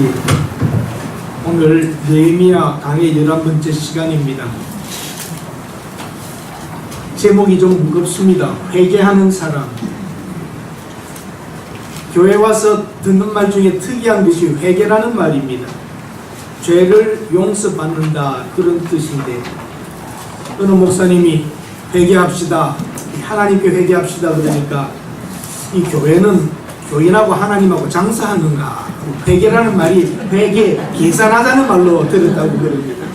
예. 오늘 느헤미야 강의 11번째 시간입니다. 제목이 좀 무겁습니다. 회개하는 사람. 교회 와서 듣는 말 중에 특이한 것이 회개라는 말입니다. 죄를 용서받는다, 그런 뜻인데, 어느 목사님이 회개합시다, 하나님께 회개합시다 그러니까 이 교회는 교인하고 하나님하고 장사하는가? 회개라는 말이 회개, 계산하자는 말로 들었다고 그럽니다.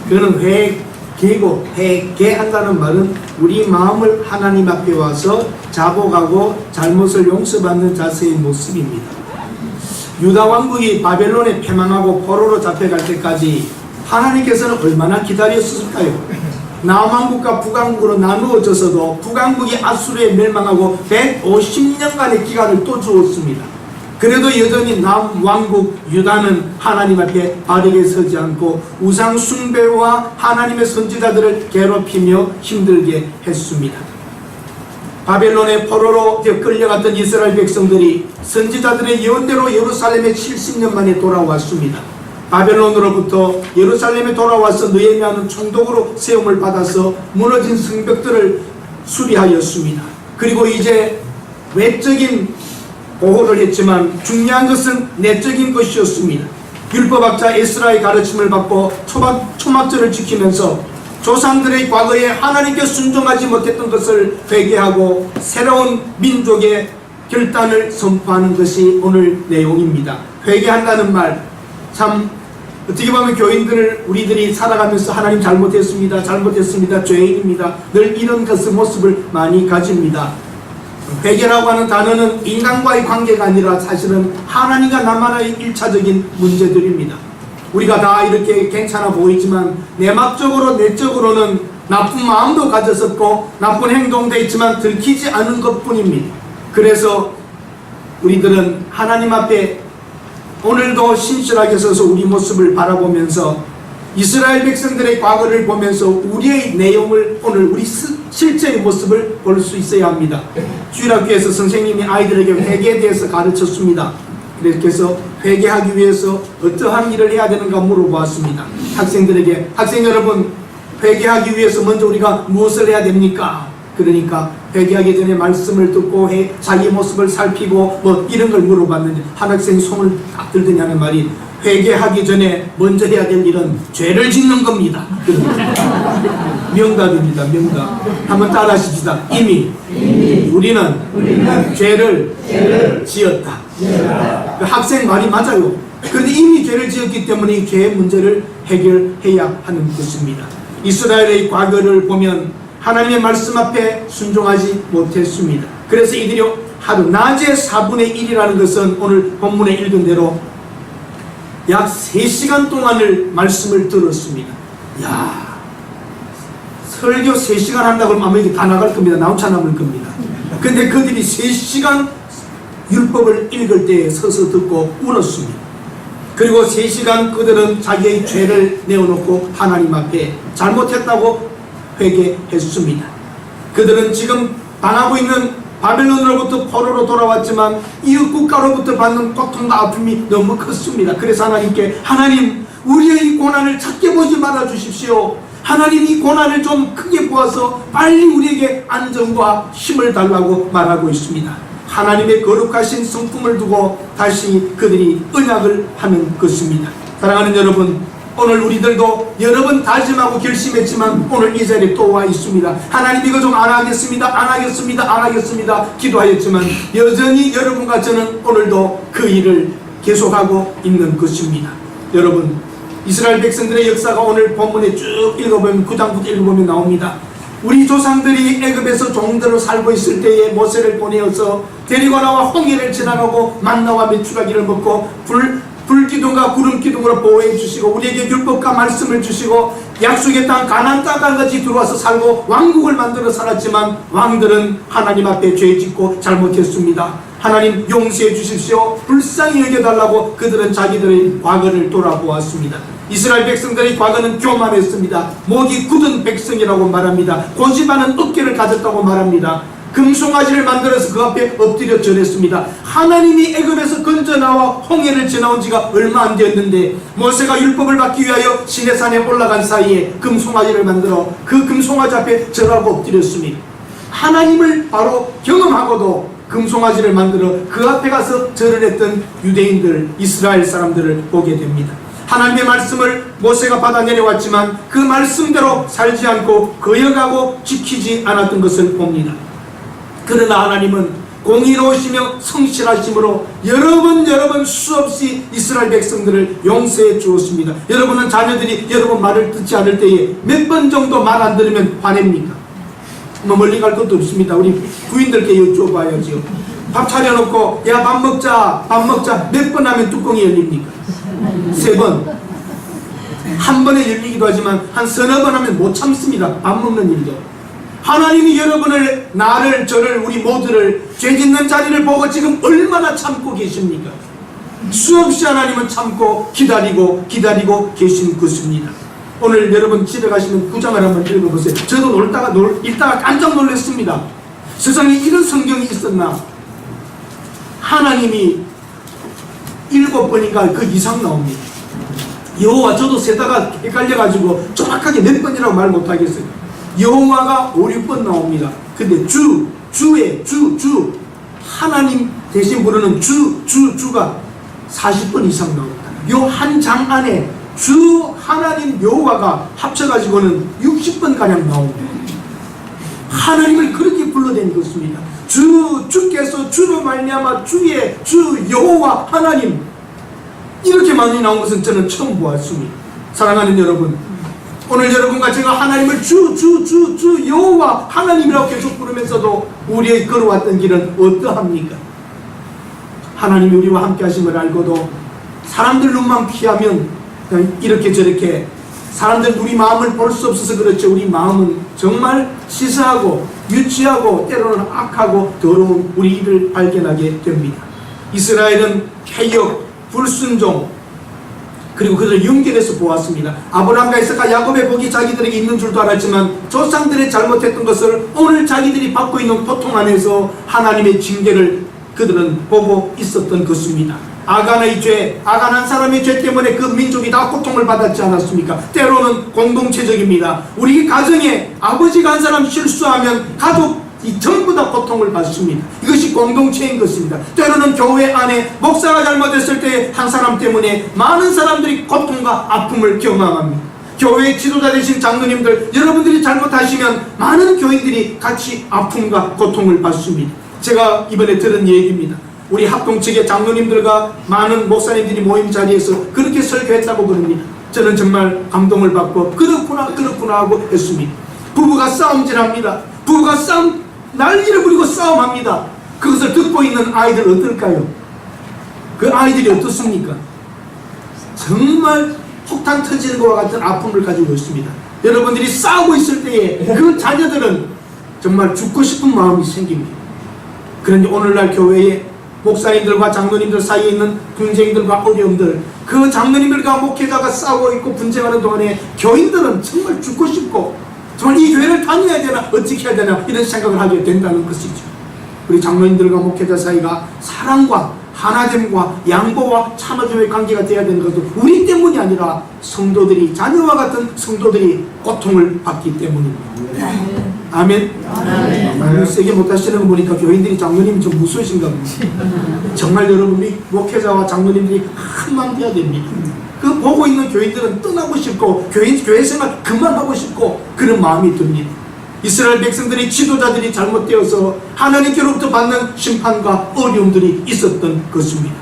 그거는 회개고, 회개한다는 말은 우리 마음을 하나님 앞에 와서 자복하고 잘못을 용서받는 자세의 모습입니다. 유다 왕국이 바벨론에 패망하고 포로로 잡혀갈 때까지 하나님께서는 얼마나 기다렸을까요? 남왕국과 북왕국으로 나누어져서도 북왕국이 아수르에 멸망하고 150년간의 기간을 또 주었습니다. 그래도 여전히 남왕국 유다는 하나님 앞에 바르게 서지 않고 우상 숭배와 하나님의 선지자들을 괴롭히며 힘들게 했습니다. 바벨론의 포로로 끌려갔던 이스라엘 백성들이 선지자들의 예언대로 예루살렘에 70년 만에 돌아왔습니다. 바벨론으로부터 예루살렘에 돌아와서 느헤미야는 총독으로 세움을 받아서 무너진 성벽들을 수리하였습니다. 그리고 이제 외적인 보호를 했지만 중요한 것은 내적인 것이었습니다. 율법학자 에스라의 가르침을 받고 초막절을 지키면서 조상들의 과거에 하나님께 순종하지 못했던 것을 회개하고 새로운 민족의 결단을 선포하는 것이 오늘 내용입니다. 회개한다는 말, 참 어떻게 보면 교인들을 우리들이 살아가면서 하나님 잘못했습니다, 죄인입니다, 늘 이런 것의 모습을 많이 가집니다. 회개라고 하는 단어는 인간과의 관계가 아니라 사실은 하나님과 나만의 1차적인 문제들입니다. 우리가 다 이렇게 괜찮아 보이지만 내적으로는 나쁜 마음도 가졌었고 나쁜 행동도 있지만 들키지 않은 것뿐입니다. 그래서 우리들은 하나님 앞에 오늘도 신실하게 서서 우리 모습을 바라보면서 이스라엘 백성들의 과거를 보면서 우리의 내용을 오늘 우리 실제의 모습을 볼 수 있어야 합니다. 주일학교에서 선생님이 아이들에게 회개에 대해서 가르쳤습니다. 그래서 회개하기 위해서 어떠한 일을 해야 되는가 물어보았습니다. 학생들에게, 학생 여러분, 회개하기 위해서 먼저 우리가 무엇을 해야 됩니까? 그러니까 회개하기 전에 말씀을 듣고 자기 모습을 살피고 뭐 이런 걸 물어봤는데 한 학생이 손을 딱 들더니 하는 말이, 회개하기 전에 먼저 해야 될 일은 죄를 짓는 겁니다. 명답입니다. 명답. 한번 따라 하십시다. 이미 우리는 죄를 지었다. 그 학생 말이 맞아요. 그런데 이미 죄를 지었기 때문에 이 죄의 문제를 해결해야 하는 것입니다. 이스라엘의 과거를 보면 하나님의 말씀 앞에 순종하지 못했습니다. 그래서 이들이 하루 낮에 4분의 1이라는 것은 오늘 본문에 읽은 대로 약 3시간 동안을 말씀을 들었습니다. 야, 설교 3시간 한다고 하면 아마 이게 다 나갈 겁니다. 나 혼자 남을 겁니다. 근데 그들이 3시간 율법을 읽을 때 서서 듣고 울었습니다. 그리고 3시간 그들은 자기의 죄를 내어놓고 하나님 앞에 잘못했다고 회개했습니다. 그들은 지금 당하고 있는 바벨론으로부터 포로로 돌아왔지만 이웃 국가로부터 받는 고통과 아픔이 너무 컸습니다. 그래서 하나님께, 하나님, 우리의 이 고난을 작게 보지 말아 주십시오. 하나님, 이 고난을 좀 크게 보아서 빨리 우리에게 안정과 힘을 달라고 말하고 있습니다. 하나님의 거룩하신 성품을 두고 다시 그들이 언약을 하는 것입니다. 사랑하는 여러분, 오늘 우리들도 여러 번 다짐하고 결심했지만 오늘 이 자리에 또 와 있습니다. 하나님, 이거 좀 안 하겠습니다 기도하였지만 여전히 여러분과 저는 오늘도 그 일을 계속하고 있는 것입니다. 여러분, 이스라엘 백성들의 역사가 오늘 본문에 쭉 읽어보면 9장부터 읽어보면 나옵니다. 우리 조상들이 애굽에서 종들로 살고 있을 때에 모세를 보내어서 데리고 나와 홍해를 지나가고 만나와 메추라기를 먹고 불기둥과 구름기둥으로 보호해 주시고 우리에게 율법과 말씀을 주시고 약속의 땅 가나안 땅까지 들어와서 살고 왕국을 만들어 살았지만 왕들은 하나님 앞에 죄짓고 잘못했습니다. 하나님 용서해 주십시오, 불쌍히 여겨달라고 그들은 자기들의 과거를 돌아보았습니다. 이스라엘 백성들의 과거는 교만했습니다. 목이 굳은 백성이라고 말합니다. 고집하는 어깨를 가졌다고 말합니다. 금송아지를 만들어서 그 앞에 엎드려 절했습니다. 하나님이 애굽에서 건져 나와 홍해를 지나온 지가 얼마 안 되었는데 모세가 율법을 받기 위하여 시내산에 올라간 사이에 금송아지를 만들어 그 금송아지 앞에 절하고 엎드렸습니다. 하나님을 바로 경험하고도 금송아지를 만들어 그 앞에 가서 절을 했던 유대인들, 이스라엘 사람들을 보게 됩니다. 하나님의 말씀을 모세가 받아 내려왔지만 그 말씀대로 살지 않고 거역하고 지키지 않았던 것을 봅니다. 그러나 하나님은 공의로우시며 성실하심으로 여러 번 수없이 이스라엘 백성들을 용서해 주었습니다. 여러분은 자녀들이 여러분 말을 듣지 않을 때에 몇 번 정도 말 안 들으면 화냅니까? 뭐 멀리 갈 것도 없습니다. 우리 부인들께 여쭤봐야죠. 밥 차려놓고 야 밥 먹자 몇 번 하면 뚜껑이 열립니까? 3번. 한 번에 열리기도 하지만 한 서너 번 하면 못 참습니다. 밥 먹는 일도. 하나님이 여러분을, 나를, 저를, 우리 모두를 죄 짓는 자리를 보고 지금 얼마나 참고 계십니까? 수없이 하나님은 참고 기다리고 계신 것입니다. 오늘 여러분 집에 가시면 9장을 한번 읽어보세요. 저도 읽다가 깜짝 놀랐습니다. 세상에 이런 성경이 있었나? 하나님이 7번인가 그 이상 나옵니다. 여호와, 저도 세다가 헷갈려가지고 정확하게 몇 번이라고 말 못하겠어요. 여호와가 5, 6번 나옵니다. 근데 주의 주 하나님 대신 부르는 주가 40번 이상 나옵니다. 요 한 장 안에 주 하나님 여호와가 합쳐가지고는 60번 가량 나옵니다. 하나님을 그렇게 불러댄 것입니다. 주께서 주로 말미암아 주의 주 여호와 하나님, 이렇게 많이 나온 것은 저는 처음 보았습니다. 사랑하는 여러분, 오늘 여러분과 제가 하나님을 주 여호와 하나님이라고 계속 부르면서도 우리의 걸어왔던 길은 어떠합니까? 하나님이 우리와 함께 하심을 알고도 사람들 눈만 피하면 그냥 이렇게 저렇게, 사람들 우리 마음을 볼 수 없어서 그렇죠. 우리 마음은 정말 시사하고 유치하고 때로는 악하고 더러운 우리를 발견하게 됩니다. 이스라엘은 패역, 불순종, 그리고 그들을 연결해서 보았습니다. 아브라함과 이삭과 야곱의 복이 자기들에게 있는 줄도 알았지만 조상들의 잘못했던 것을 오늘 자기들이 받고 있는 고통 안에서 하나님의 징계를 그들은 보고 있었던 것입니다. 아간의 죄, 아간 한 사람의 죄 때문에 그 민족이 다 고통을 받았지 않았습니까? 때로는 공동체적입니다. 우리 가정에 아버지가 한 사람 실수하면 가족이 전부 다 고통을 받습니다. 이것이 공동체인 것입니다. 때로는 교회 안에 목사가 잘못했을 때 한 사람 때문에 많은 사람들이 고통과 아픔을 경험합니다. 교회의 지도자 되신 장로님들, 여러분들이 잘못하시면 많은 교인들이 같이 아픔과 고통을 받습니다. 제가 이번에 들은 얘기입니다. 우리 합동 측의 장로님들과 많은 목사님들이 모임 자리에서 그렇게 설교했다고 그럽니다. 저는 정말 감동을 받고 그렇구나 하고 했습니다. 부부가 싸움질합니다. 부부가 난리를 부리고 싸움합니다. 그것을 듣고 있는 아이들 어떨까요? 그 아이들이 어떻습니까? 정말 폭탄 터지는 것과 같은 아픔을 가지고 있습니다. 여러분들이 싸우고 있을 때에 그 자녀들은 정말 죽고 싶은 마음이 생깁니다. 그런데 오늘날 교회에 목사님들과 장로님들 사이에 있는 분쟁들과 어려움들, 그 장로님들과 목회자가 싸우고 있고 분쟁하는 동안에 교인들은 정말 죽고 싶고 정말 이 교회를 다녀야 되나 어떻게 해야 되나 이런 생각을 하게 된다는 것이죠. 우리 장로님들과 목회자 사이가 사랑과 하나됨과 양보와 참아줌의 관계가 되어야 되는 것도 우리 때문이 아니라 성도들이, 자녀와 같은 성도들이 고통을 받기 때문입니다. 아멘. 아멘. 세게 못하시는 거 보니까 교인들이 장로님이 좀 무서우신가 봅니다. 정말 여러분, 우리 목회자와 장로님들이 한마음 돼야 됩니다. 그 보고 있는 교인들은 떠나고 싶고 교회 생활 그만하고 싶고 그런 마음이 듭니다. 이스라엘 백성들이, 지도자들이 잘못되어서 하나님께로부터 받는 심판과 어려움들이 있었던 것입니다.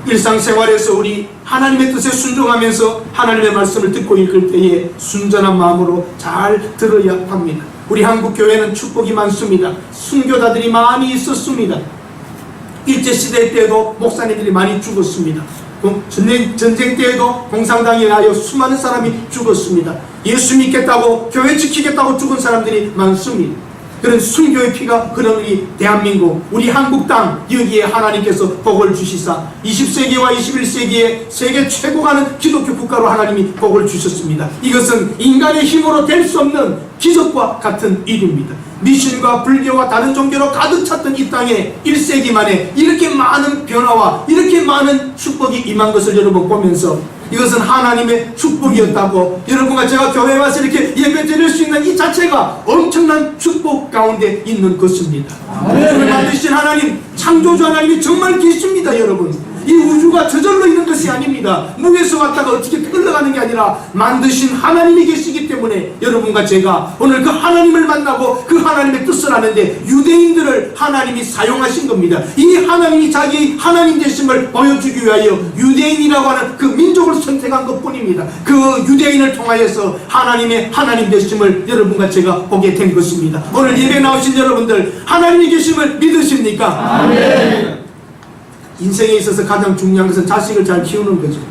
일상생활에서 우리 하나님의 뜻에 순종하면서 하나님의 말씀을 듣고 읽을 때에 순전한 마음으로 잘 들어야 합니다. 우리 한국교회는 축복이 많습니다. 순교자들이 많이 있었습니다. 일제시대 때에도 목사님들이 많이 죽었습니다. 전쟁 때에도 공산당에 의하여 수많은 사람이 죽었습니다. 예수 믿겠다고, 교회 지키겠다고 죽은 사람들이 많습니다. 그런 순교의 피가 흐르는 이 대한민국, 우리 한국 땅, 여기에 하나님께서 복을 주시사 20세기와 21세기에 세계 최고 가는 기독교 국가로 하나님이 복을 주셨습니다. 이것은 인간의 힘으로 될 수 없는 기적과 같은 일입니다. 미신과 불교와 다른 종교로 가득 찼던 이 땅에 1세기 만에 이렇게 많은 변화와 이렇게 많은 축복이 임한 것을 여러분 보면서 이것은 하나님의 축복이었다고, 여러분과 제가 교회에 와서 이렇게 예배 드릴 수 있는 이 자체가 엄청난 축복 가운데 있는 것입니다. 우주를 만드신 하나님, 창조주 하나님이 정말 계십니다. 여러분, 이 우주가 저절로 있는 것이 아닙니다. 물에서 왔다가 어떻게 흘러가는 게 아니라 만드신 하나님이 계시기 때문에 여러분과 제가 오늘 그 하나님을 만나고 그 하나님의 뜻을 아는데 유대인들을 하나님이 사용하신 겁니다. 이 하나님이 자기 하나님 되심을 보여주기 위하여 유대인이라고 하는 그 민족을 선택한 것 뿐입니다. 그 유대인을 통하여서 하나님의 하나님 되심을 여러분과 제가 보게 된 것입니다. 오늘 예배 나오신 여러분들, 하나님이 계심을 믿으십니까? 아멘. 인생에 있어서 가장 중요한 것은 자식을 잘 키우는 거죠.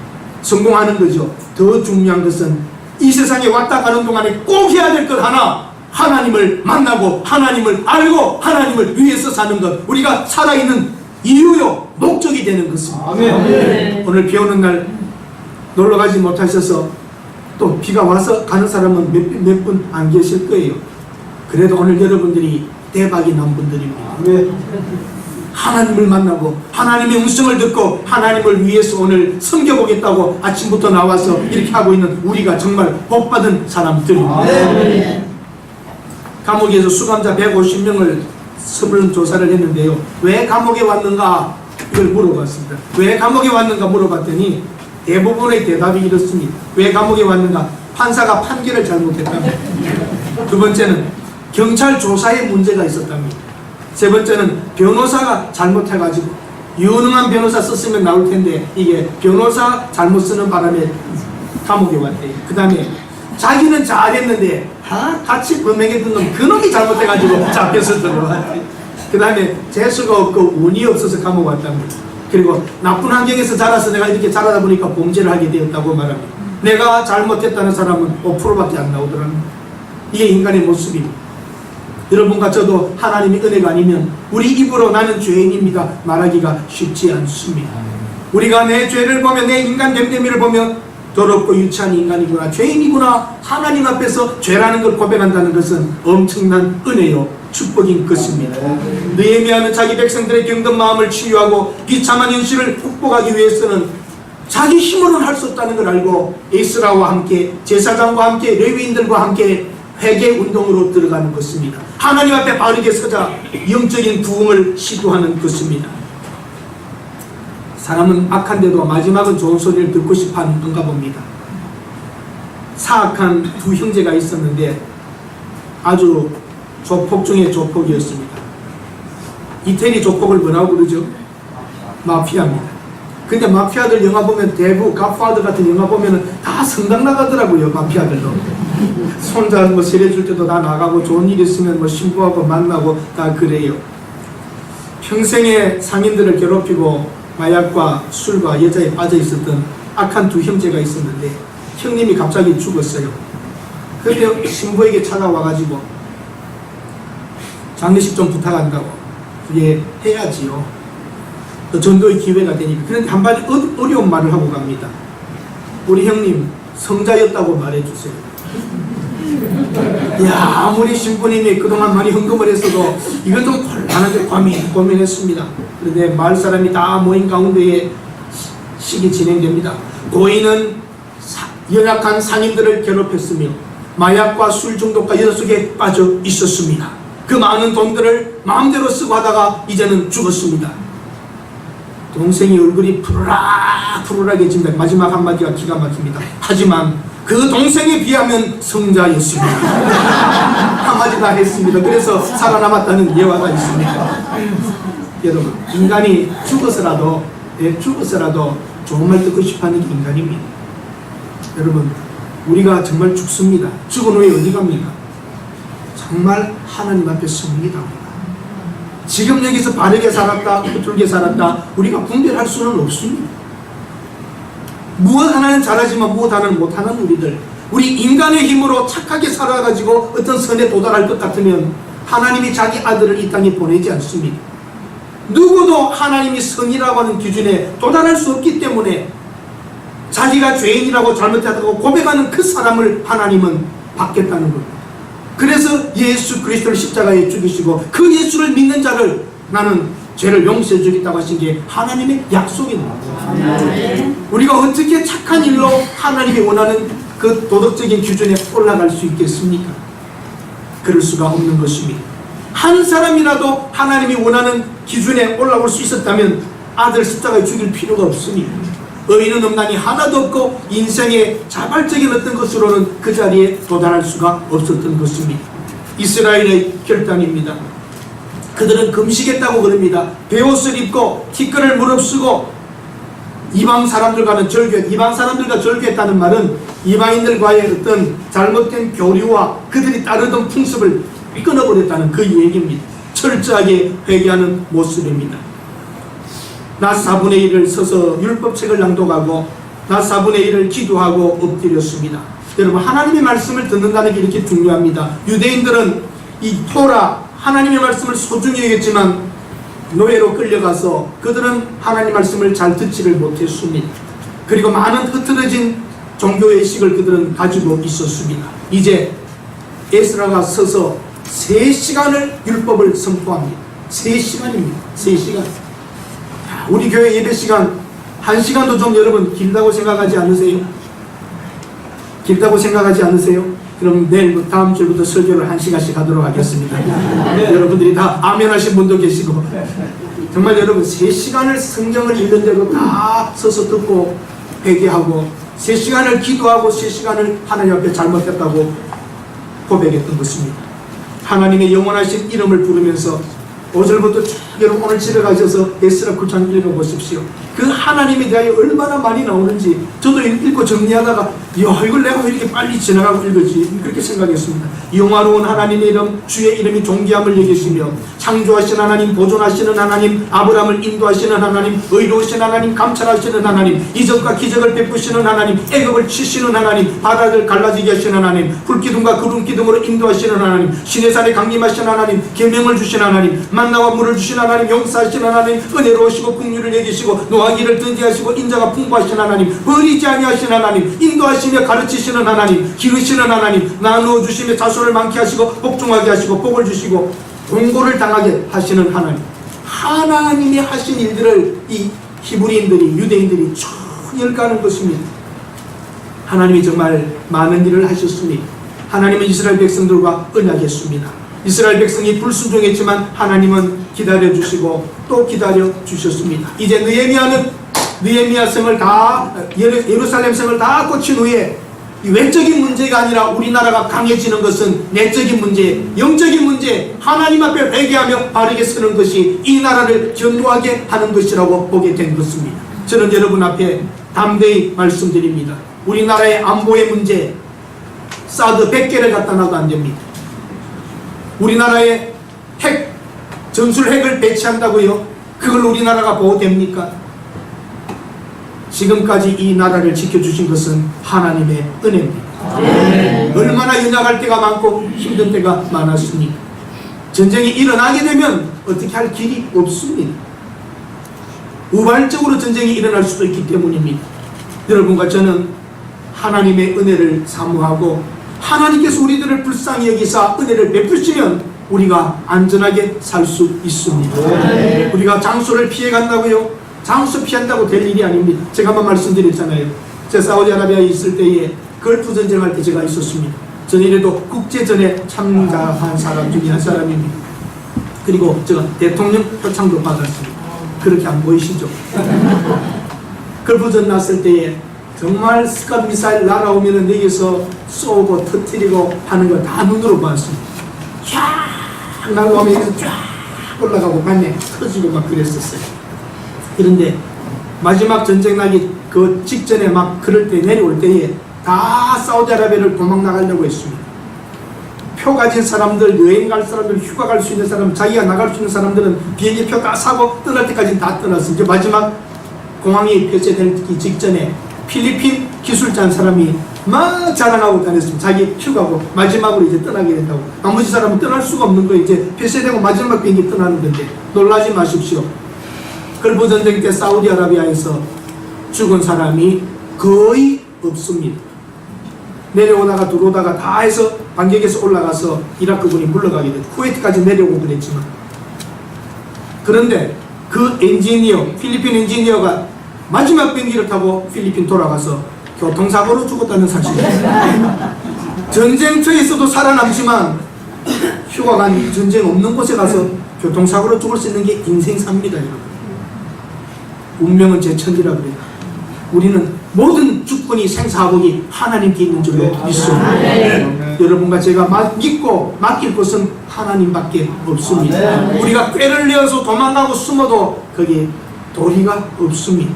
성공하는 거죠. 더 중요한 것은 이 세상에 왔다 가는 동안에 꼭 해야 될 것 하나, 하나님을 만나고 하나님을 알고 하나님을 위해서 사는 것, 우리가 살아있는 이유요 목적이 되는 것입니다. 아멘. 오늘 비 오는 날 놀러 가지 못하셔서 또 비가 와서 가는 사람은 몇 분 안 계실 거예요. 그래도 오늘 여러분들이 대박이 난 분들입니다. 아멘. 하나님을 만나고 하나님의 음성을 듣고 하나님을 위해서 오늘 섬겨보겠다고 아침부터 나와서 이렇게 하고 있는 우리가 정말 복받은 사람들입니다. 네. 감옥에서 수감자 150명을 서불른 조사를 했는데요, 왜 감옥에 왔는가 이걸 물어봤습니다. 왜 감옥에 왔는가 물어봤더니 대부분의 대답이 이렇습니다. 왜 감옥에 왔는가? 판사가 판결을 잘못했답니다. 두 번째는 경찰 조사에 문제가 있었답니다. 세 번째는 변호사가 잘못해가지고, 유능한 변호사 썼으면 나올 텐데 이게 변호사 잘못 쓰는 바람에 감옥에 왔대요. 그 다음에 자기는 잘했는데 같이 범행했던 놈, 그놈이 잘못해가지고 잡혀서 들어왔대요. 그 다음에 재수가 없고 운이 없어서 감옥 왔답니다. 그리고 나쁜 환경에서 자라서 내가 이렇게 자라다 보니까 범죄를 하게 되었다고 말합니다. 내가 잘못했다는 사람은 5%밖에 안 나오더랍니다. 이게 인간의 모습입니다. 여러분과 저도 하나님의 은혜가 아니면 우리 입으로 나는 죄인입니다 말하기가 쉽지 않습니다. 우리가 내 죄를 보며, 내 인간 됨됨이를 보며 더럽고 유치한 인간이구나, 죄인이구나, 하나님 앞에서 죄라는 걸 고백한다는 것은 엄청난 은혜요 축복인 것입니다. 느헤미야는 자기 백성들의 병든 마음을 치유하고 비참한 현실을 극복하기 위해서는 자기 힘으로는 할 수 없다는 걸 알고 에스라와 함께, 제사장과 함께, 레위인들과 함께 회개 운동으로 들어가는 것입니다. 하나님 앞에 바르게 서자 영적인 부흥을 시도하는 것입니다. 사람은 악한데도 마지막은 좋은 소리를 듣고 싶어 하는가 봅니다. 사악한 두 형제가 있었는데 아주 조폭 중에 조폭이었습니다. 이태리 조폭을 뭐라고 그러죠? 마피아입니다. 근데 마피아들 영화 보면 대부분 갓파더 같은 영화 보면 다 성당 나가더라고요. 마피아들도 손자 뭐 세례 줄 때도 다 나가고 좋은 일 있으면 뭐 신부하고 만나고 다 그래요. 평생에 상인들을 괴롭히고 마약과 술과 여자에 빠져 있었던 악한 두 형제가 있었는데 형님이 갑자기 죽었어요. 그런데 신부에게 찾아와가지고 장례식 좀 부탁한다고. 그게 해야지요. 전도의 기회가 되니까. 그런데 한마디 어려운 말을 하고 갑니다. 우리 형님 성자였다고 말해주세요. 야, 아무리 신부님이 그동안 많이 헌금을 했어도 이건 좀 곤란하게 고민했습니다. 그런데 마을 사람이 다 모인 가운데에 식이 진행됩니다. 고인은 연약한 상인들을 괴롭혔으며 마약과 술 중독과 여자 속에 빠져 있었습니다. 그 많은 돈들을 마음대로 쓰고 하다가 이제는 죽었습니다. 동생이 얼굴이 푸르락해 진다. 마지막 한마디가 기가 막힙니다. 하지만 그 동생에 비하면 성자였습니다. 한마디 다 했습니다. 그래서 살아남았다는 예화가 있습니다. 여러분, 인간이 죽어서라도 좋은 말 듣고 싶어하는 게 인간입니다. 여러분, 우리가 정말 죽습니다. 죽은 후에 어디 갑니까? 정말 하나님 앞에 섭니다. 지금 여기서 바르게 살았다, 흐트르게 살았다, 우리가 분별할 수는 없습니다. 무엇 하나는 잘하지만 무엇 하나는 못하는 우리들, 우리 인간의 힘으로 착하게 살아가지고 어떤 선에 도달할 것 같으면 하나님이 자기 아들을 이 땅에 보내지 않습니다. 누구도 하나님이 선이라고 하는 기준에 도달할 수 없기 때문에 자기가 죄인이라고 잘못했다고 고백하는 그 사람을 하나님은 받겠다는 겁니다. 그래서 예수 그리스도를 십자가에 죽이시고 그 예수를 믿는 자를 나는 죄를 용서해 주겠다고 하신 게 하나님의 약속입니다. 우리가 어떻게 착한 일로 하나님이 원하는 그 도덕적인 기준에 올라갈 수 있겠습니까? 그럴 수가 없는 것입니다. 한 사람이라도 하나님이 원하는 기준에 올라올 수 있었다면 아들 십자가에 죽일 필요가 없습니다. 의인은 없나니 하나도 없고 인생의 자발적인 어떤 것으로는 그 자리에 도달할 수가 없었던 것입니다. 이스라엘의 결단입니다. 그들은 금식했다고 그럽니다. 베옷을 입고 티끌을 무릅쓰고 이방 사람들과는 이방 사람들과 절교했다는 말은 이방인들과의 어떤 잘못된 교류와 그들이 따르던 풍습을 끊어버렸다는 그 얘기입니다. 철저하게 회개하는 모습입니다. 낮 4분의 1을 서서 율법책을 낭독하고 낮 4분의 1을 기도하고 엎드렸습니다. 여러분, 하나님의 말씀을 듣는다는 게 이렇게 중요합니다. 유대인들은 이 토라 하나님의 말씀을 소중히 여겼지만 노예로 끌려가서 그들은 하나님 말씀을 잘 듣지를 못했습니다. 그리고 많은 흐트러진 종교의식을 그들은 가지고 있었습니다. 이제 에스라가 서서 3시간을 율법을 선포합니다. 3시간입니다. 3시간. 우리 교회 예배 시간 1시간도 좀 여러분 길다고 생각하지 않으세요? 길다고 생각하지 않으세요? 그럼 내일 다음 주부터 설교를 1시간씩 하도록 하겠습니다. 여러분들이 다 아멘 하신 분도 계시고 정말 여러분 3시간을 성경을 읽는 대로 다 서서 듣고 회개하고 3시간을 기도하고 3시간을 하나님 앞에 잘못했다고 고백했던 것입니다. 하나님의 영원하신 이름을 부르면서 5절부터 쭉 여러분 오늘 집에 가셔서 에스라 9장 읽어보십시오. 그 하나님에 대하여 얼마나 많이 나오는지 저도 읽고 정리하다가 야 이걸 내가 왜 이렇게 빨리 지나가고 읽었지 그렇게 생각했습니다. 영화로운 하나님의 이름 주의 이름이 존귀함을 여기시며 창조하신 하나님 보존하시는 하나님 아브라함을 인도하시는 하나님 의로우신 하나님 감찰하시는 하나님 이적과 기적을 베푸시는 하나님 애굽을 치시는 하나님 바다를 갈라지게 하시는 하나님 불기둥과 구름기둥으로 인도하시는 하나님 시내산에 강림하시는 하나님 계명을 주신 하나님 만나와 물을 주신 하나님 용서하시는 하나님 은혜로우시고 긍휼을 여기시고 노하기를 든지하시고 인자가 풍부하신 하나님 버리지 아니하신 하나님 인도하시며 가르치시는 하나님 기르시는 하나님 나누어 주시며 자손을 많게 하시고 복종하게 하시고 복을 주시고 공고를 당하게 하시는 하나님 하나님이 하신 일들을 이 히브리인들이 유대인들이 쭉 읽어가는 것입니다. 하나님이 정말 많은 일을 하셨습니다. 하나님은 이스라엘 백성들과 언약했습니다. 이스라엘 백성이 불순종했지만 하나님은 기다려주시고 또 기다려주셨습니다. 이제 느헤미야 성을 다 예루살렘 성을 다 고친 후에 외적인 문제가 아니라 우리나라가 강해지는 것은 내적인 문제, 영적인 문제, 하나님 앞에 회개하며 바르게 서는 것이 이 나라를 견고하게 하는 것이라고 보게 된 것입니다. 저는 여러분 앞에 담대히 말씀드립니다. 우리나라의 안보의 문제 사드 100개를 갖다 놔도 안 됩니다. 우리나라에 전술핵을 배치한다고요? 그걸 우리나라가 보호됩니까? 지금까지 이 나라를 지켜주신 것은 하나님의 은혜입니다. 얼마나 연약할 때가 많고 힘든 때가 많았습니까? 전쟁이 일어나게 되면 어떻게 할 길이 없습니다. 우발적으로 전쟁이 일어날 수도 있기 때문입니다. 여러분과 저는 하나님의 은혜를 사모하고 하나님께서 우리들을 불쌍히 여기사 은혜를 베푸시면 우리가 안전하게 살 수 있습니다. 우리가 장소를 피해 간다고요? 장소 피한다고 될 일이 아닙니다. 제가 한번 말씀드렸잖아요. 제가 사우디아라비아에 있을 때에 걸프 전쟁할 때 제가 있었습니다. 저는 이래도 국제전에 참가한 사람 중에 한 사람입니다. 그리고 제가 대통령 표창도 받았습니다. 그렇게 안 보이시죠? 걸프전 났을 때에 정말 스캇 미사일 날아오면은 여기서 쏘고 터뜨리고 하는 걸 다 눈으로 봤습니다. 쫙 날아오면 여기서 쫙 올라가고 반에 터지고 막 그랬었어요. 그런데 마지막 전쟁 나기 그 직전에 막 그럴 때 내려올 때에 다 사우디아라비아를 도망 나가려고 했습니다. 표 가진 사람들, 여행 갈 사람들, 휴가 갈 수 있는 사람, 자기가 나갈 수 있는 사람들은 비행기 표 다 사고 떠날 때까지 다 떠났어요. 이제 마지막 공항이 폐쇄되기 직전에 필리핀 기술자 한 사람이 막 자랑하고 다녔습니다. 자기 휴가고 마지막으로 이제 떠나게 된다고. 나머지 사람은 떠날 수가 없는 거예요. 이제 폐쇄되고 마지막 비행기 떠나는 건데 놀라지 마십시오. 걸프 전쟁 때 사우디아라비아에서 죽은 사람이 거의 없습니다. 내려오다가 들어오다가 다 해서 반격에서 올라가서 이라크군이 물러가게 됐고 쿠웨이트까지 내려오고 그랬지만, 그런데 그 엔지니어, 필리핀 엔지니어가 마지막 비행기를 타고 필리핀 돌아가서 교통사고로 죽었다는 사실입니다. 전쟁터에서도 살아남지만 휴가 간 전쟁 없는 곳에 가서 교통사고로 죽을 수 있는 게 인생사입니다, 여러분. 운명은 제천지라 그래요. 우리는 모든 주권이 생사하복이 하나님께 있는 줄로 믿습니다. 여러분과 제가 믿고 맡길 것은 하나님밖에 없습니다. 우리가 꾀를 내어서 도망가고 숨어도 거기에 도리가 없습니다.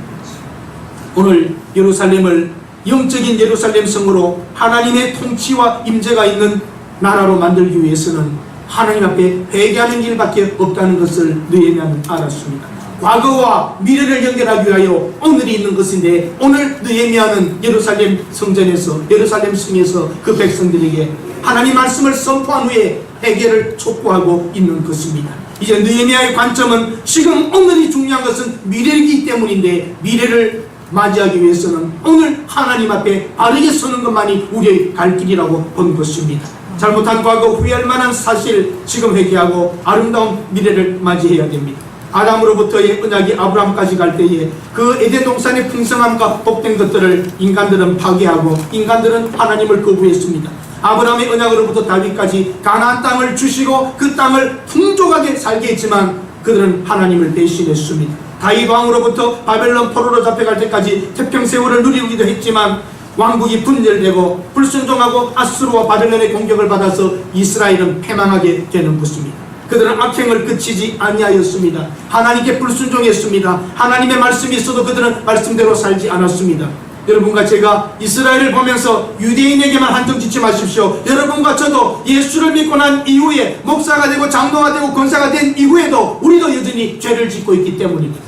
오늘 예루살렘을 영적인 예루살렘 성으로 하나님의 통치와 임재가 있는 나라로 만들기 위해서는 하나님 앞에 회개하는 일밖에 없다는 것을 느헤미야는 알았습니다. 과거와 미래를 연결하기 위하여 오늘이 있는 것인데, 오늘 느헤미야는 예루살렘 성전에서, 예루살렘 성에서 그 백성들에게 하나님 말씀을 선포한 후에 회개를 촉구하고 있는 것입니다. 이제 느헤미야의 관점은 지금 오늘이 중요한 것은 미래이기 때문인데, 미래를 맞이하기 위해서는 오늘 하나님 앞에 바르게 서는 것만이 우리의 갈 길이라고 본 것입니다. 잘못한 과거 후회할 만한 사실 지금 회개하고 아름다운 미래를 맞이해야 됩니다. 아담으로부터의 언약이 아브라함까지 갈 때에 그 에덴 동산의 풍성함과 복된 것들을 인간들은 파괴하고 인간들은 하나님을 거부했습니다. 아브라함의 언약으로부터 다윗까지 가나안 땅을 주시고 그 땅을 풍족하게 살게 했지만 그들은 하나님을 배신했습니다. 다윗 왕으로부터 바벨론 포로로 잡혀갈 때까지 태평세월을 누리기도 했지만 왕국이 분열되고 불순종하고 아수르와 바벨론의 공격을 받아서 이스라엘은 패망하게 되는 것입니다. 그들은 악행을 그치지 아니하였습니다. 하나님께 불순종했습니다. 하나님의 말씀이 있어도 그들은 말씀대로 살지 않았습니다. 여러분과 제가 이스라엘을 보면서 유대인에게만 한정짓지 마십시오. 여러분과 저도 예수를 믿고 난 이후에 목사가 되고 장로가 되고 권사가 된 이후에도 우리도 여전히 죄를 짓고 있기 때문입니다.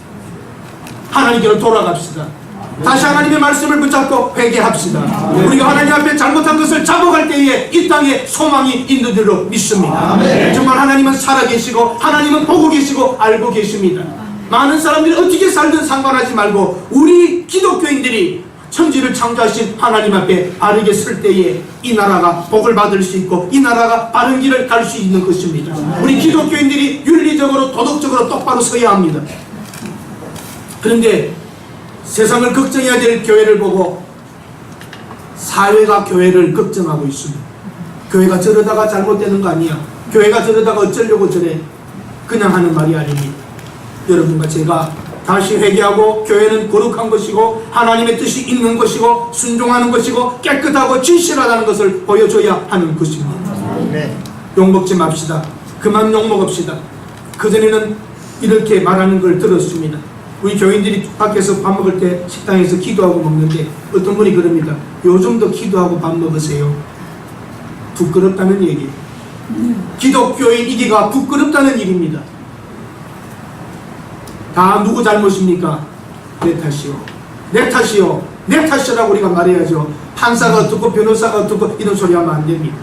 하나님께로 돌아갑시다. 다시 하나님의 말씀을 붙잡고 회개합시다. 우리가 하나님 앞에 잘못한 것을 잡아갈 때에 이 땅에 소망이 있는 줄로 믿습니다. 정말 하나님은 살아계시고 하나님은 보고 계시고 알고 계십니다. 많은 사람들이 어떻게 살든 상관하지 말고 우리 기독교인들이 천지를 창조하신 하나님 앞에 바르게 설 때에 이 나라가 복을 받을 수 있고 이 나라가 바른 길을 갈 수 있는 것입니다. 우리 기독교인들이 윤리적으로 도덕적으로 똑바로 서야 합니다. 그런데 세상을 걱정해야 될 교회를 보고 사회가 교회를 걱정하고 있습니다. 교회가 저러다가 잘못되는 거 아니야, 교회가 저러다가 어쩌려고 저래, 그냥 하는 말이 아닙니다. 여러분과 제가 다시 회개하고 교회는 거룩한 것이고 하나님의 뜻이 있는 것이고 순종하는 것이고 깨끗하고 진실하다는 것을 보여줘야 하는 것입니다. 욕먹지 맙시다. 그만 욕먹읍시다. 그전에는 이렇게 말하는 걸 들었습니다. 우리 교인들이 밖에서 밥 먹을 때 식당에서 기도하고 먹는데 어떤 분이 그럽니다. 요즘도 기도하고 밥 먹으세요. 부끄럽다는 얘기예요. 기독교인이기가 부끄럽다는 일입니다. 다 누구 잘못입니까? 내 탓이요. 내 탓이요. 내 탓이라고 우리가 말해야죠. 판사가 어떻고 변호사가 어떻고 이런 소리 하면 안 됩니다.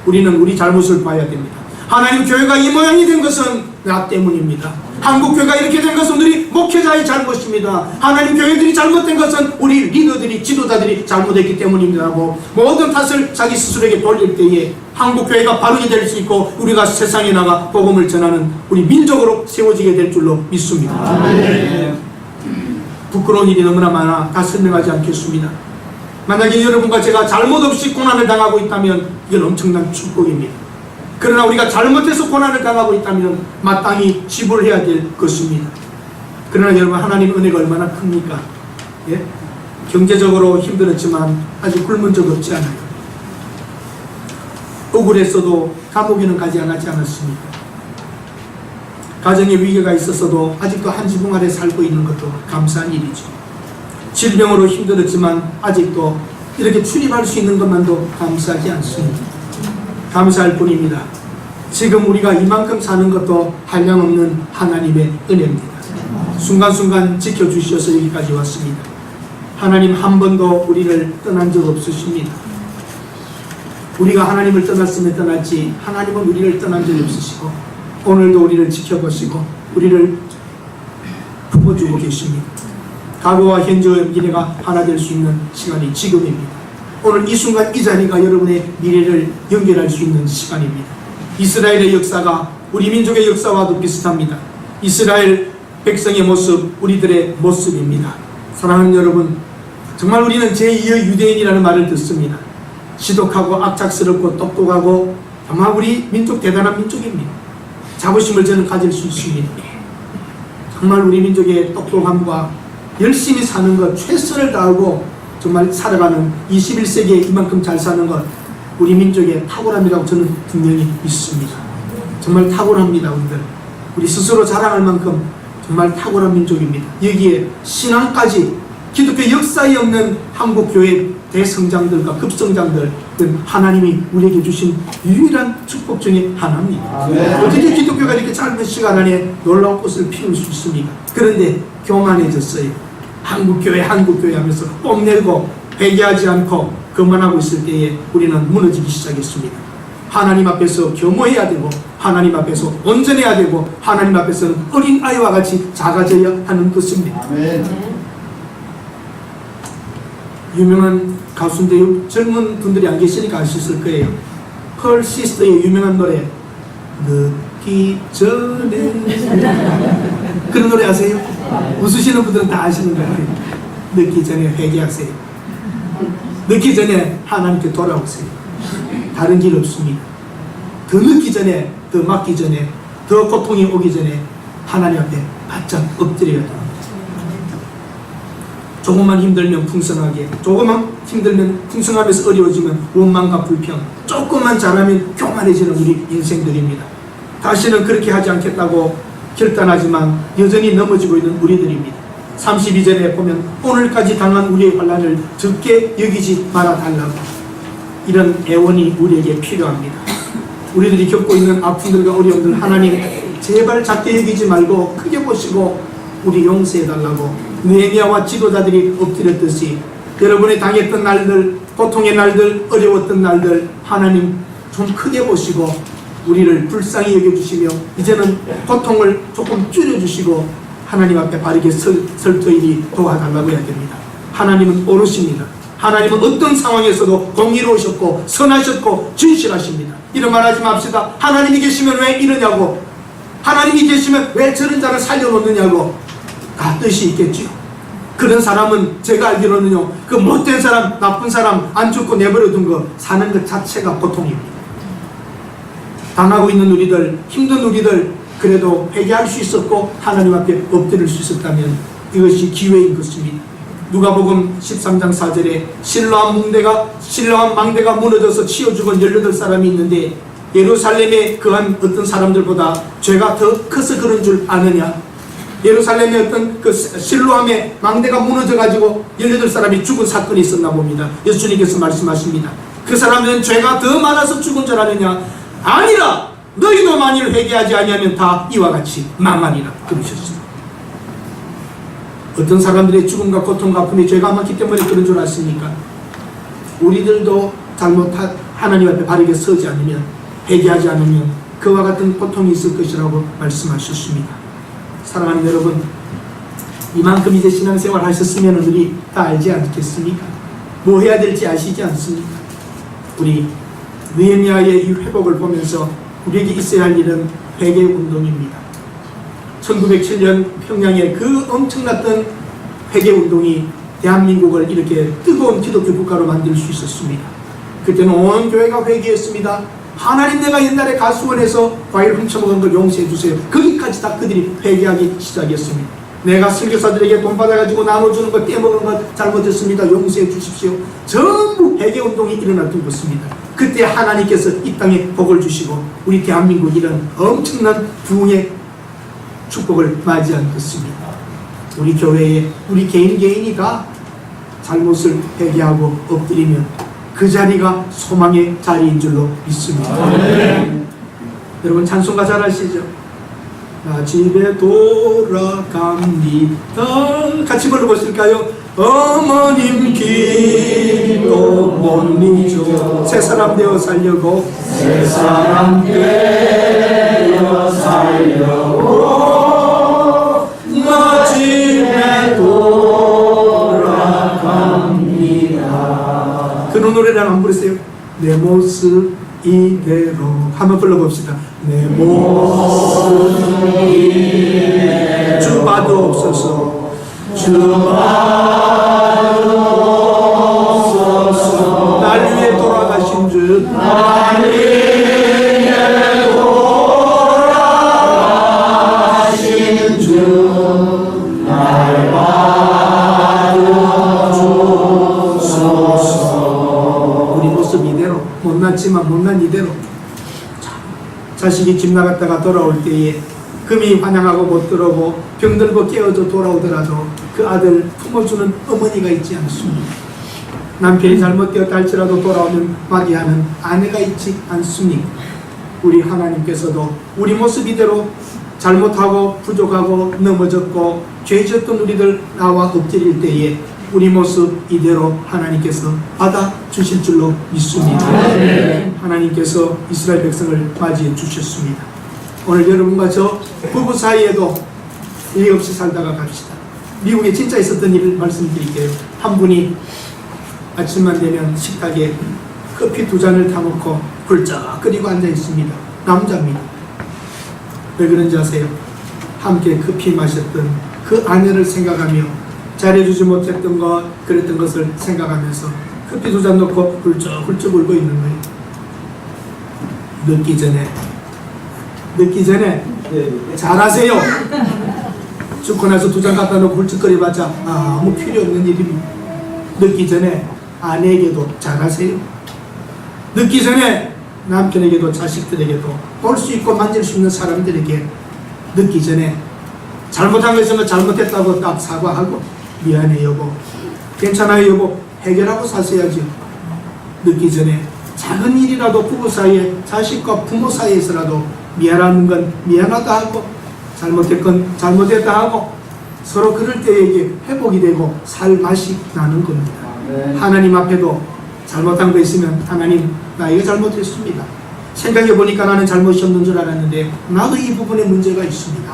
우리는 우리 잘못을 봐야 됩니다. 하나님 교회가 이 모양이 된 것은 나 때문입니다. 한국 교회가 이렇게 된 것은 우리 목회자의 잘못입니다. 하나님 교회들이 잘못된 것은 우리 리더들이 지도자들이 잘못했기 때문입니다 하고 모든 탓을 자기 스스로에게 돌릴 때에 한국 교회가 바르게 될 수 있고 우리가 세상에 나가 복음을 전하는 우리 민족으로 세워지게 될 줄로 믿습니다. 부끄러운 일이 너무나 많아 다 설명하지 않겠습니다. 만약에 여러분과 제가 잘못 없이 고난을 당하고 있다면 이건 엄청난 축복입니다. 그러나 우리가 잘못해서 고난을 당하고 있다면 마땅히 지불해야 될 것입니다. 그러나 여러분, 하나님 은혜가 얼마나 큽니까? 예? 경제적으로 힘들었지만 아직 굶은 적 없지 않아요. 억울했어도 감옥에는 가지 않았습니다. 가정에 위기가 있었어도 아직도 한 지붕 아래 살고 있는 것도 감사한 일이죠. 질병으로 힘들었지만 아직도 이렇게 출입할 수 있는 것만도 감사하지 않습니다. 감사할 뿐입니다. 지금 우리가 이만큼 사는 것도 한량없는 하나님의 은혜입니다. 순간순간 지켜주셔서 여기까지 왔습니다. 하나님 한 번도 우리를 떠난 적 없으십니다. 우리가 하나님을 떠났으면 떠났지 하나님은 우리를 떠난 적이 없으시고 오늘도 우리를 지켜보시고 우리를 품어주고 계십니다. 과거와 현재의 미래가 하나 될 수 있는 시간이 지금입니다. 오늘 이 순간 이 자리가 여러분의 미래를 연결할 수 있는 시간입니다. 이스라엘의 역사가 우리 민족의 역사와도 비슷합니다. 이스라엘 백성의 모습, 우리들의 모습입니다. 사랑하는 여러분, 정말 우리는 제2의 유대인이라는 말을 듣습니다. 지독하고 악착스럽고 똑똑하고 정말 우리 민족 대단한 민족입니다. 자부심을 저는 가질 수 있습니다. 정말 우리 민족의 똑똑함과 열심히 사는 것, 최선을 다하고 정말 살아가는 21세기에 이만큼 잘 사는 것, 우리 민족의 탁월함이라고 저는 분명히 믿습니다. 정말 탁월합니다. 우리 스스로 자랑할 만큼 정말 탁월한 민족입니다. 여기에 신앙까지 기독교 역사에 없는 한국교회 대성장들과 급성장들, 하나님이 우리에게 주신 유일한 축복 중에 하나입니다. 어떻게 기독교가 이렇게 짧은 시간 안에 놀라운 꽃을 피울 수 있습니까? 그런데 교만해졌어요. 한국교회 하면서 뽐내고 회개하지 않고 그만하고 있을 때에 우리는 무너지기 시작했습니다. 하나님 앞에서 겸허해야 되고, 하나님 앞에서 온전해야 되고, 하나님 앞에서는 어린 아이와 같이 작아져야 하는 것입니다. 아멘. 유명한 가수인데 젊은 분들이 안 계시니까 아셨을 거예요. 펄 시스터의 유명한 노래 늦기 전에 그런 노래 아세요? 웃으시는 분들은 다 아시는 거예요. 늦기 전에 회개하세요. 늦기 전에 하나님께 돌아오세요. 다른 길 없습니다. 더 늦기 전에, 더 막기 전에, 더 고통이 오기 전에 하나님 앞에 바짝 엎드려야 됩니다. 조금만 힘들면 풍성하게, 조금만 힘들면 풍성하면서 어려워지면 원망과 불평, 조금만 잘하면 교만해지는 우리 인생들입니다. 다시는 그렇게 하지 않겠다고 결단하지만 여전히 넘어지고 있는 우리들입니다. 32절에 보면 오늘까지 당한 우리의 환난을 적게 여기지 말아달라고, 이런 애원이 우리에게 필요합니다. 우리들이 겪고 있는 아픔들과 어려움들, 하나님 제발 작게 여기지 말고 크게 보시고 우리 용서해달라고 느헤미야와 지도자들이 엎드렸듯이 여러분이 당했던 날들, 고통의 날들, 어려웠던 날들 하나님 좀 크게 보시고 우리를 불쌍히 여겨주시며 이제는 고통을 조금 줄여주시고 하나님 앞에 바르게 설토일이 도와달라고 해야 됩니다. 하나님은 오르십니다. 하나님은 어떤 상황에서도 공의로우셨고 선하셨고 진실하십니다. 이런 말 하지 맙시다. 하나님이 계시면 왜 이러냐고, 하나님이 계시면 왜 저런 자를 살려놓느냐고. 다 뜻이 있겠지요. 그런 사람은 제가 알기로는요, 그 못된 사람, 나쁜 사람 안 죽고 내버려둔 거 사는 것 자체가 보통입니다. 당하고 있는 우리들, 힘든 우리들, 그래도 회개할 수 있었고 하나님 앞에 엎드릴 수 있었다면 이것이 기회인 것입니다. 누가복음 13장 4절에 실로암 망대가 무너져서 치워 죽은 18사람이 있는데 예루살렘에 거한 어떤 사람들보다 죄가 더 커서 그런 줄 아느냐? 예루살렘의 어떤 그 실로암의 망대가 무너져가지고 18사람이 죽은 사건이 있었나 봅니다. 예수님께서 말씀하십니다. 그 사람들은 죄가 더 많아서 죽은 줄 아느냐? 아니라 너희도 만일 회개하지 아니하면 다 이와 같이 망하리라 그러셨습니다. 어떤 사람들의 죽음과 고통과 아픔이 죄가 많기 때문에 그런 줄 아십니까? 우리들도 하나님 앞에 바르게 서지 않으면, 회개하지 않으면 그와 같은 고통이 있을 것이라고 말씀하셨습니다. 사랑하는 여러분, 이만큼 이제 신앙생활 하셨으면 우리 다 알지 않겠습니까? 뭐 해야 될지 아시지 않습니까? 우리 느헤미야의 이 회복을 보면서 우리에게 있어야 할 일은 회개운동입니다. 1907년 평양의 그 엄청났던 회개운동이 대한민국을 이렇게 뜨거운 기독교 국가로 만들 수 있었습니다. 그때는 온 교회가 회개했습니다. 하나님, 내가 옛날에 가수원에서 과일 훔쳐먹은 걸 용서해 주세요. 거기까지 다 그들이 회개하기 시작했습니다. 내가 선교사들에게 돈 받아가지고 나눠주는 거, 떼먹은 거 잘못했습니다. 용서해 주십시오. 전부 회개운동이 일어났던 것입니다. 그때 하나님께서 이 땅에 복을 주시고 우리 대한민국 이런 엄청난 부흥의 축복을 맞이한 것입니다. 우리 교회에 우리 개인이 다 잘못을 회개하고 엎드리면 그 자리가 소망의 자리인 줄로 믿습니다. 네. 여러분 찬송가 잘 아시죠? 나 집에 돌아갑니다. 같이 불러보실까요? 어머님 기도 못 잊어 새 사람 되어 살려고, 새 사람 되어 살려고 나 집에 돌아갑니다. 그 눈을 노래를 한번 부르세요. 내 모습 이대로 한번 불러봅시다. 내 모습 이대로 주 받으옵소서. 주 받으옵소서. 날 위해 돌아가신 주 날 위해 돌아가신 주 날 받으옵소서. 우리 모습 이대로 못났지만 못난 이대로 자식이 집 나갔다가 돌아올 때에 금이 환영하고 못 들어오고 병들고 깨어져 돌아오더라도 그 아들 품어주는 어머니가 있지 않습니다. 남편이 잘못되었다 할지라도 돌아오면 맞이하는 아내가 있지 않습니까? 우리 하나님께서도 우리 모습 이대로 잘못하고 부족하고 넘어졌고 죄졌던 우리들 나와 엎드릴 때에 우리 모습 이대로 하나님께서 받아주실 줄로 믿습니다. 하나님께서 이스라엘 백성을 맞이해 주셨습니다. 오늘 여러분과 저 부부 사이에도 일 없이 살다가 갑시다. 미국에 진짜 있었던 일을 말씀드릴게요. 한 분이 아침만 되면 식탁에 커피 2잔을 타놓고 굴쩍 끓이고 앉아 있습니다. 남자입니다. 왜 그런지 아세요? 함께 커피 마셨던 그 아내를 생각하며 잘해주지 못했던 것, 그랬던 것을 생각하면서 커피 2잔 놓고 훌쩍 울고 있는 거예요. 늦기 전에 잘하세요. 죽고 나서 2잔 갖다 놓고 훌쩍거려봤자 아무 필요 없는 일입니다. 늦기 전에 아내에게도 잘하세요. 늦기 전에 남편에게도 자식들에게도 볼 수 있고 만질 수 있는 사람들에게 늦기 전에 잘못한 거 있으면 잘못했다고 딱 사과하고 미안해 여보, 괜찮아요 여보 해결하고 사셔야죠. 늦기 전에 작은 일이라도 부부 사이에 자식과 부모 사이에서라도 미안한 건 미안하다 하고 잘못했 건 잘못했다 하고 서로 그럴 때에게 회복이 되고 살 맛이 나는 겁니다. 하나님 앞에도 잘못한 거 있으면 하나님 나 이거 잘못했습니다. 생각해보니까 나는 잘못이 없는 줄 알았는데 나도 이 부분에 문제가 있습니다.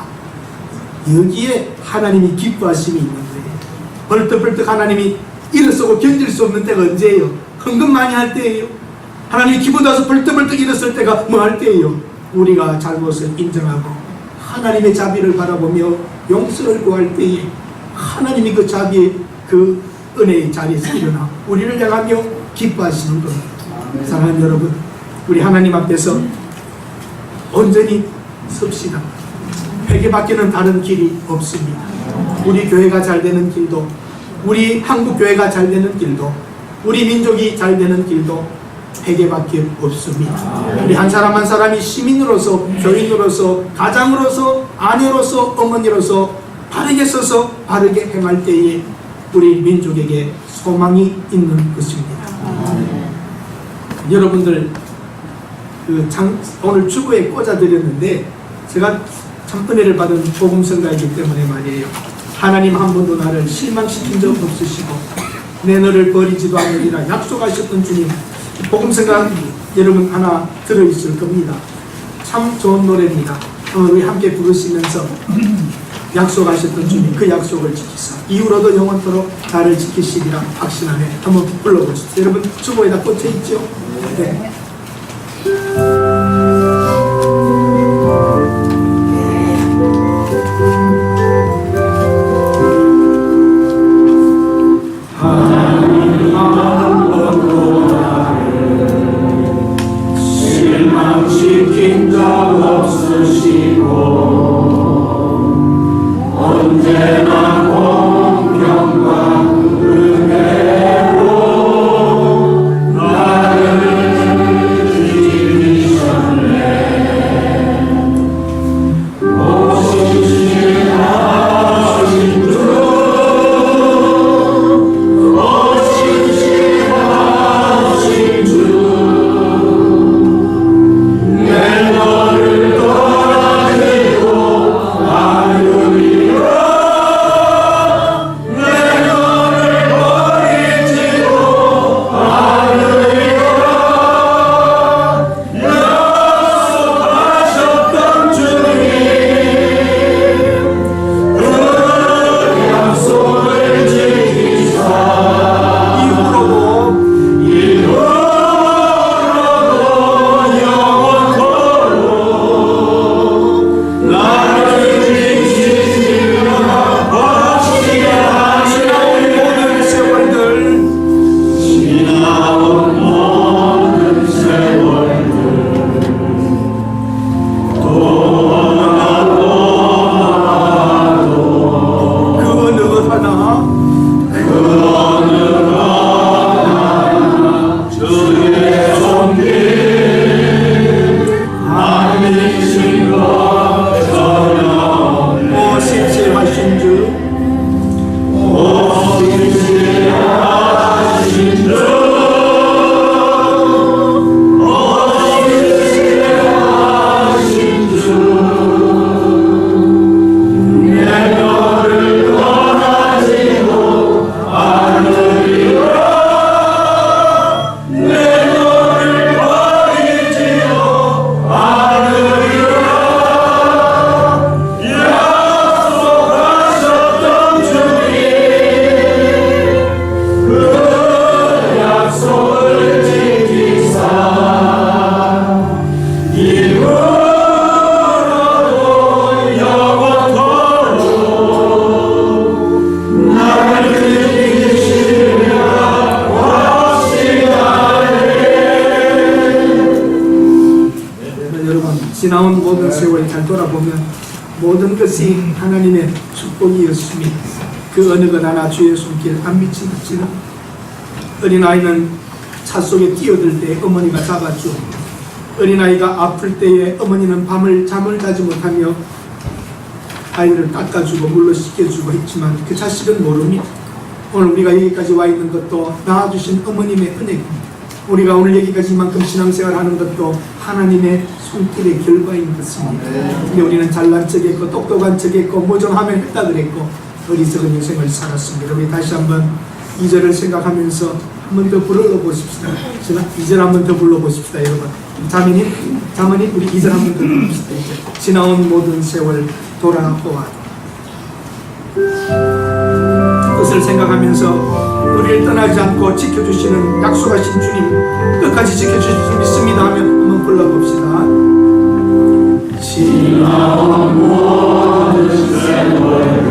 여기에 하나님이 기뻐하심이 있는 거예요. 벌떡벌떡 하나님이 일어서고 견딜 수 없는 때가 언제예요? 헌금 많이 할 때예요. 하나님이 기분나서 벌떡벌떡 일어설 때가 뭐 할 때예요? 우리가 잘못을 인정하고 하나님의 자비를 바라보며 용서를 구할 때에 하나님이 그 자비의 그 은혜의 자리에서 일어나 우리를 향하며 기뻐하시는 겁니다. 사랑하는 여러분, 우리 하나님 앞에서 온전히 섭시다. 회개밖에는 다른 길이 없습니다. 우리 교회가 잘 되는 길도, 우리 한국 교회가 잘 되는 길도, 우리 민족이 잘 되는 길도 회개밖에 없습니다. 우리 한 사람 한 사람이 시민으로서, 교인으로서, 가장으로서, 아내로서, 어머니로서 바르게 서서 바르게 행할 때에 우리 민족에게 소망이 있는 것입니다. 여러분들 오늘 주보에 꽂아드렸는데 제가 참 은혜를 받은 복음성가이기 때문에 말이에요. 하나님 한 번도 나를 실망시킨 적 없으시고 내 너를 버리지도 않으리라 약속하셨던 주님, 복음성가 여러분 하나 들어있을 겁니다. 참 좋은 노래입니다. 우리 함께 부르시면서 약속하셨던 주님 그 약속을 지키사 이후로도 영원토록 나를 지키시리라 확신하네. 한번 불러보시죠. 여러분 주보에다 꽂혀있죠? 네. 하나님 한 번도 나를 실망시킨 적 없으시고 언제나 공평과 은혜로 나를 지나온 모든 세월 잘 돌아보면 모든 것이 하나님의 축복이었습니다. 그 어느 것 하나 주의 손길 안 미치겠지만 어린아이는 차 속에 뛰어들 때 어머니가 잡아주고 어린아이가 아플 때에 어머니는 밤을 잠을 자지 못하며 아이를 닦아주고 물로 씻겨주고 했지만 그 자식은 모릅니다. 오늘 우리가 여기까지 와 있는 것도 낳아주신 어머님의 은혜입니다. 우리가 오늘 여기까지 이만큼 신앙생활 하는 것도 하나님의 손길의 결과인 것입니다. 근데 우리는 잘난 척했고 똑똑한 척했고 모정하면 했다 그랬고 어리석은 인생을 살았습니다. 우리 다시 한번 2절을 생각하면서 한 번 더 불러보십시다. 2절 한 번 더 불러보십시다. 여러분 자매님 우리 2절 한 번 더 불러봅시다. 지나온 모든 세월 돌아보아 그것을 생각하면서 우리를 떠나지 않고 지켜주시는 약속하신 주님 끝까지 지켜주실 수 믿습니다 하면 한번 불러봅시다. 지나온 모든 세월을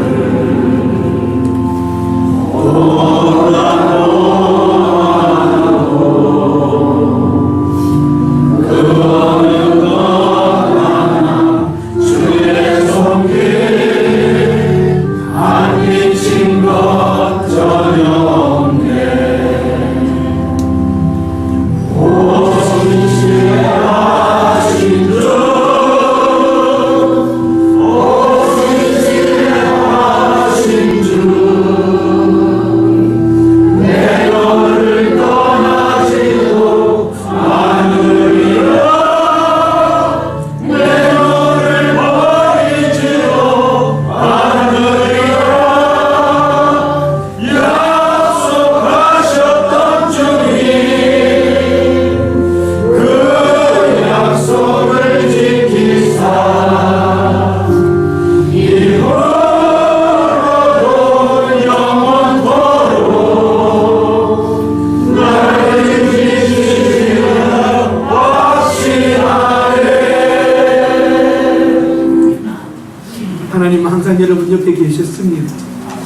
하나님은 항상 여러분 옆에 계셨습니다.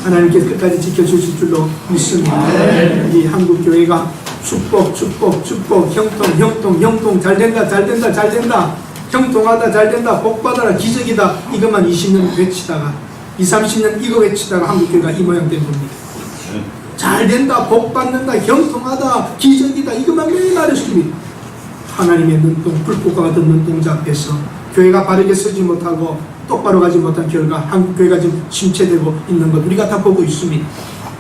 하나님께서 끝까지 지켜주실 줄로 믿습니다. 이 한국교회가 축복 형통 잘된다 형통하다 잘된다 복받아라 기적이다 이것만 20년 외치다가 20-30년 이거 외치다가 한국교회가 이 모양 된 겁니다. 잘된다 복받는다 형통하다 기적이다 이것만 매일 말했습니다. 하나님의 눈동 불꽃과 같은 눈동자 앞에서 교회가 바르게 서지 못하고 똑바로 가지 못한 결과 한국교회가 지금 침체되고 있는 것 우리가 다 보고 있습니다.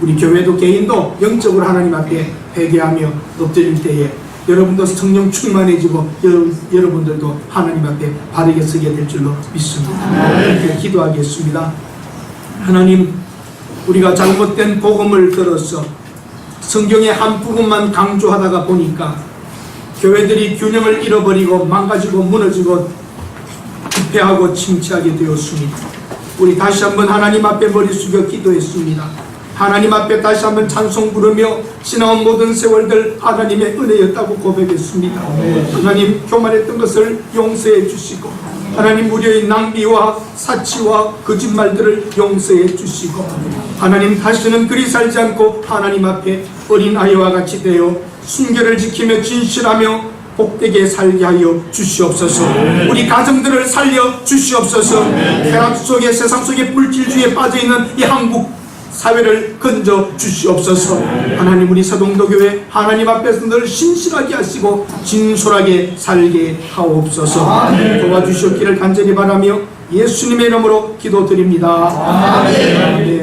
우리 교회도 개인도 영적으로 하나님 앞에 회개하며 엎드릴 때에 여러분도 성령 충만해지고 여러분들도 하나님 앞에 바르게 서게 될 줄로 믿습니다. 이렇게 기도하겠습니다. 하나님 우리가 잘못된 복음을 들어서 성경의 한 부분만 강조하다가 보니까 교회들이 균형을 잃어버리고 망가지고 무너지고 부패하고 침체하게 되었습니다. 우리 다시 한번 하나님 앞에 머리 숙여 기도했습니다. 하나님 앞에 다시 한번 찬송 부르며 지나온 모든 세월들 하나님의 은혜였다고 고백했습니다. 하나님 교만했던 것을 용서해 주시고 하나님 우리의 낭비와 사치와 거짓말들을 용서해 주시고 하나님 다시는 그리 살지 않고 하나님 앞에 어린아이와 같이 되어 순결을 지키며 진실하며 복되게 살게 하여 주시옵소서. 우리 가정들을 살려 주시옵소서. 폐악 속에 세상 속에 물질주의에 빠져있는 이 한국 사회를 건져 주시옵소서. 하나님 우리 서동도교회 하나님 앞에서 늘 신실하게 하시고 진솔하게 살게 하옵소서. 도와주시옵기를 간절히 바라며 예수님의 이름으로 기도드립니다. 아멘.